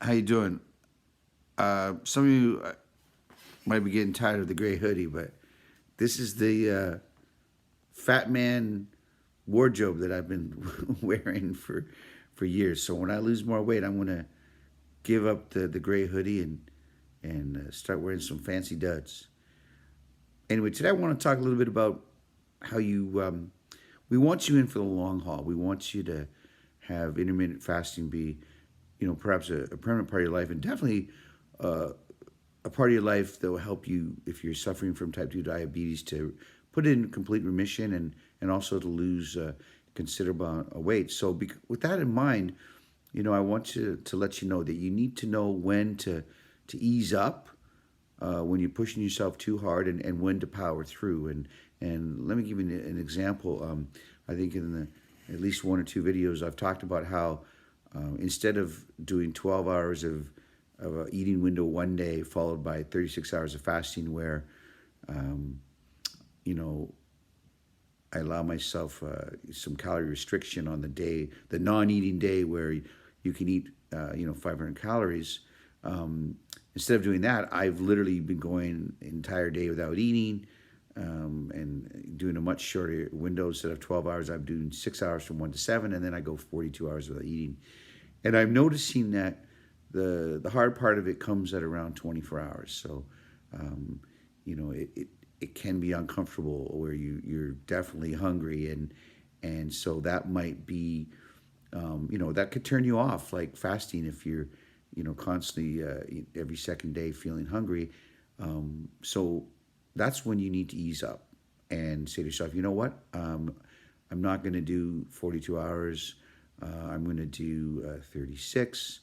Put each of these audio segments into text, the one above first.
How you doing? Some of you might be getting tired of the gray hoodie, but this is the fat man wardrobe that I've been wearing for years. So when I lose more weight, I'm gonna give up the gray hoodie and start wearing some fancy duds. Anyway, today I want to talk a little bit about how you. We want you in for the long haul. We want you to have intermittent fasting be, perhaps a permanent part of your life, and definitely uh, a part of your life that will help you if you're suffering from type 2 diabetes to put it in complete remission and also to lose considerable amount of weight. So with that in mind, I want to let you know that you need to know when to ease up when you're pushing yourself too hard and when to power through. And let me give you an example. I think in at least one or two videos I've talked about how instead of doing 12 hours of a eating window one day followed by 36 hours of fasting where um, you know I allow myself some calorie restriction on the day, the non-eating day where you can eat 500 calories. Instead of doing that, I've literally been going an entire day without eating and doing a much shorter window. Instead of 12 hours, I'm doing 6 hours from 1 to 7, and then I go 42 hours without eating. And I'm noticing that the hard part of it comes at around 24 hours. So, it can be uncomfortable where you're definitely hungry, and so that might be, that could turn you off, like fasting if you're, constantly every second day feeling hungry. So that's when you need to ease up and say to yourself, you know what, I'm not going to do 42 hours. I'm going to do 36,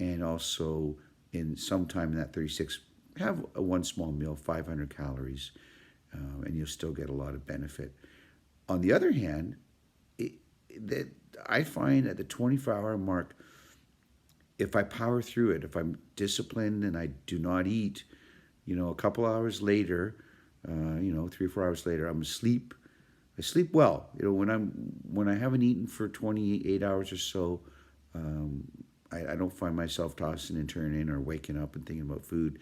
and also in sometime in that 36, have one small meal, 500 calories, and you'll still get a lot of benefit. On the other hand, that I find at the 24-hour mark, if I power through it, if I'm disciplined and I do not eat, a couple hours later, 3 or 4 hours later, I'm asleep. I sleep well. When I haven't eaten for 28 hours or so, I don't find myself tossing and turning or waking up and thinking about food.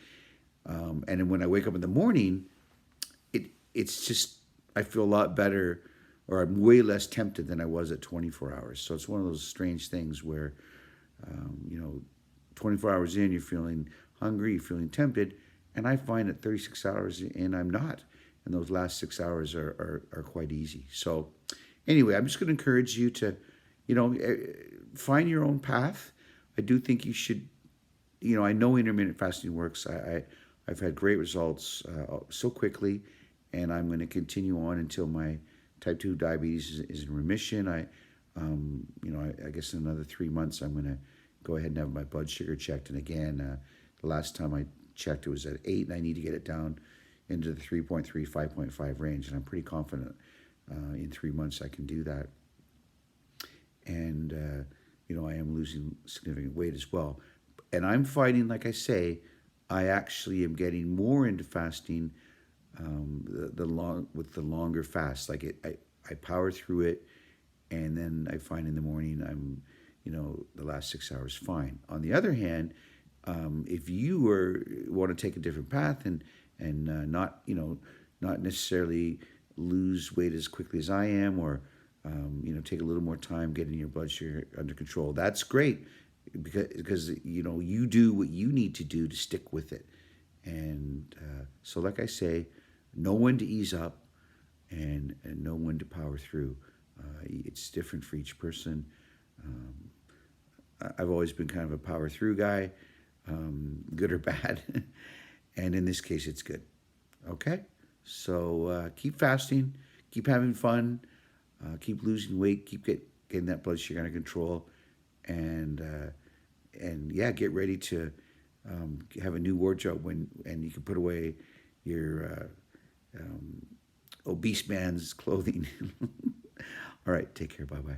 And then when I wake up in the morning, it's just I feel a lot better, or I'm way less tempted than I was at 24 hours. So it's one of those strange things where, 24 hours in, you're feeling hungry, you're feeling tempted, and I find at 36 hours in, I'm not. And those last 6 hours are quite easy. So anyway, I'm just going to encourage you to, find your own path. I do think you should, I know intermittent fasting works. I've had great results so quickly, and I'm going to continue on until my type 2 diabetes is in remission. I guess in another 3 months, I'm going to go ahead and have my blood sugar checked. And again, the last time I checked, it was at 8, and I need to get it down into the 3.3, 5.5 range. And I'm pretty confident in 3 months I can do that. And, I am losing significant weight as well. And I'm finding, like I say, I actually am getting more into fasting with the longer fast. Like I power through it, and then I find in the morning I'm, the last 6 hours fine. On the other hand, if you want to take a different path and not necessarily lose weight as quickly as I am, or take a little more time getting your blood sugar under control, that's great because you do what you need to do to stick with it. And so, like I say, know when to ease up and know when to power through. It's different for each person. I've always been kind of a power through guy, good or bad. And in this case, it's good. Okay? So keep fasting, keep having fun, keep losing weight, keep getting that blood sugar under control, and yeah, get ready to have a new wardrobe and you can put away your obese man's clothing. All right, take care. Bye bye.